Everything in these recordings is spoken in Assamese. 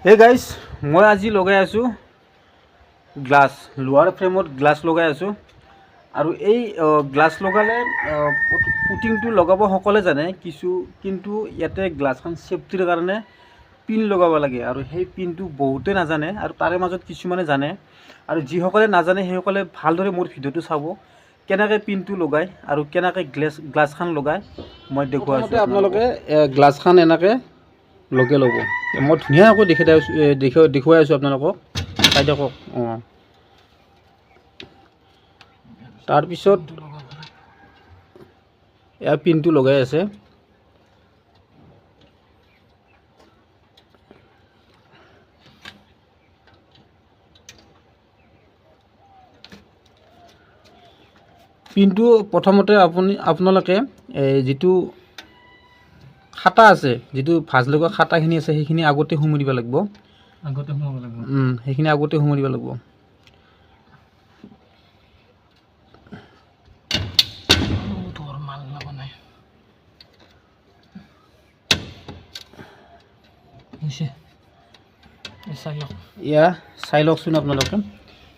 হে গাইজ মই আজি লগাই আছোঁ গ্লাছ লোহাৰ ফ্ৰেমত গ্লাছ লগাই আছোঁ আৰু এই গ্লাছ লগালে পুটিংটো লগাব সকলে জানে কিন্তু ইয়াতে গ্লাছখন সেফটিৰ কাৰণে পিন লগাব লাগে আৰু সেই পিনটো বহুতে নাজানে আৰু তাৰে মাজত কিছুমানে জানে আৰু যিসকলে নাজানে সেইসকলে ভালদৰে মোৰ ভিডিঅ'টো চাব কেনেকৈ পিনটো লগায় আৰু কেনেকৈ গ্লাছখন লগায় মই দেখুৱাইছোঁ। আপোনালোকে গ্লাছখন এনেকৈ লগে ল'ব। মই ধুনীয়াকৈ দেখুৱাই আছোঁ আপোনালোকক, চাই দিয়ক। তাৰপিছত ইয়াৰ পিনটো লগাই আছে। পিনটো প্ৰথমতে আপোনালোকে যিটো খাটা আছে, যিটো ভাজ লগা খাটাখিনি আছে সেইখিনি আগতে সুমুৱাই দিব লাগিব। সেইখিনি আগতে সুমুৱাই দিব লাগিব। এয়া চাই লওকচোন আপোনালোকে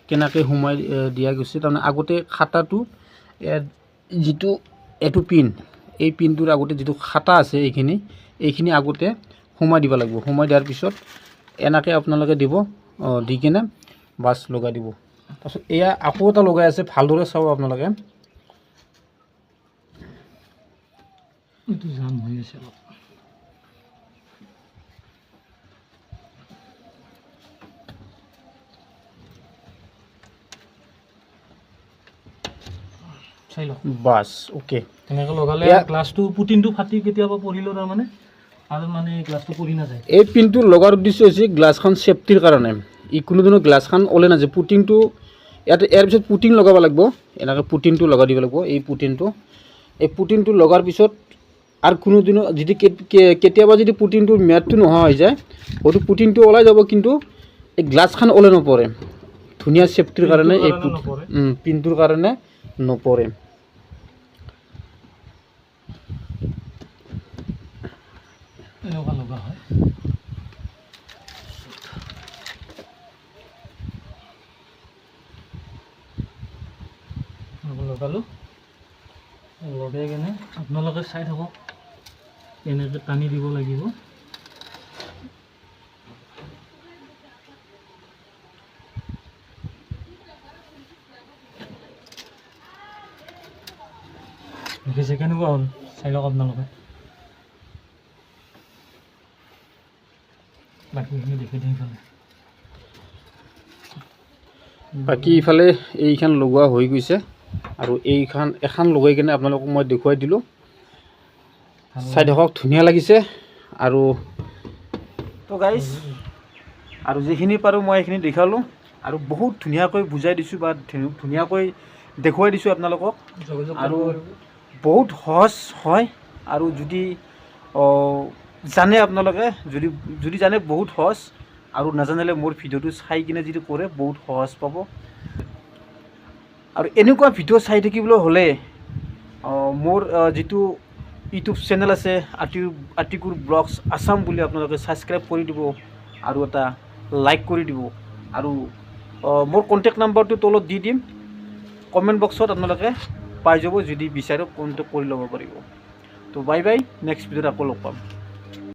কেনেকৈ সুমুৱাই দিয়া গৈছে। তাৰমানে আগতে খাটাটো যিটো এইটো পিন, এই পিনটোৰ আগতে যিটো খাটা আছে এইখিনি আগতে সোমাই দিব লাগিব। সোমাই দিয়াৰ পিছত এনেকৈ আপোনালোকে দিব, দি কিনে বাছ লগাই দিব। তাৰপিছত এয়া আকৌ এটা লগাই আছে, ভালদৰে চাব আপোনালোকে। এইটো জাম হৈ আছে অলপ। বাস ওকে তেনেকৈ লগালে গ্লাছটো পুটিনটো ফাটি কেতিয়াবা পৰিলেও তাৰমানে আৰু মানে গ্লাছটো পৰি নাযায়। এই পিনটো লগাৰ উদ্দেশ্য হৈছে গ্লাছখন সেফটিৰ কাৰণে। ই কোনো দিনৰ গ্লাছখন ওলে নাযায়। পুটিনটো ইয়াত ইয়াৰ পিছত পুটিন লগাব লাগিব। এনেকৈ পুটিনটো লগাই দিব লাগিব। এই পুটিনটো লগাৰ পিছত আৰু কোনোদিনো যদি কেতিয়াবা যদি পুটিনটোৰ ম্যাদটো নোহোৱা হৈ যায়, হয়তো পুটিনটো ওলাই যাব কিন্তু এই গ্লাছখন ওলাই নপৰে। ধুনীয়া সেফটিৰ কাৰণে এই পিনটোৰ কাৰণে নপৰে। এনেকুৱা লগা হয়। লগালোঁ, লগাই কিনে আপোনালোকে চাই থাকক এনেকৈ টানি দিব লাগিব। দেখিছে কেনেকুৱা হ'ল, চাই লওক আপোনালোকে। বাকী ইফালে এইখন লগোৱা হৈ গৈছে আৰু এখন লগাই কিনে আপোনালোকক মই দেখুৱাই দিলোঁ। চাই থাকক, ধুনীয়া লাগিছে। আৰু তো গাইজ আৰু যিখিনি পাৰোঁ মই এইখিনি দেখালোঁ আৰু বহুত ধুনীয়াকৈ বুজাই দিছোঁ বা ধুনীয়াকৈ দেখুৱাই দিছোঁ আপোনালোকক। আৰু বহুত সহজ হয় আৰু যদি জানে আপোনালোকে, যদি জানে বহুত সহজ, আৰু নাজানিলে মোৰ ভিডিঅ'টো চাই কিনে যদি কৰে বহুত সহজ পাব। আৰু এনেকুৱা ভিডিঅ' চাই থাকিবলৈ হ'লে মোৰ যিটো ইউটিউব চেনেল আছে আতিকুৰ ব্লগছ আছাম বুলি আপোনালোকে ছাবস্ক্ৰাইব কৰি দিব আৰু এটা লাইক কৰি দিব। আৰু মোৰ কণ্টেক্ট নাম্বাৰটো তলত দি দিম, কমেণ্ট বক্সত আপোনালোকে পাই যাব। যদি বিচাৰে কণ্টেক্ট কৰি ল'ব পাৰিব। তো বাই বাই, নেক্সট ভিডিঅ'ত আকৌ লগ পাম।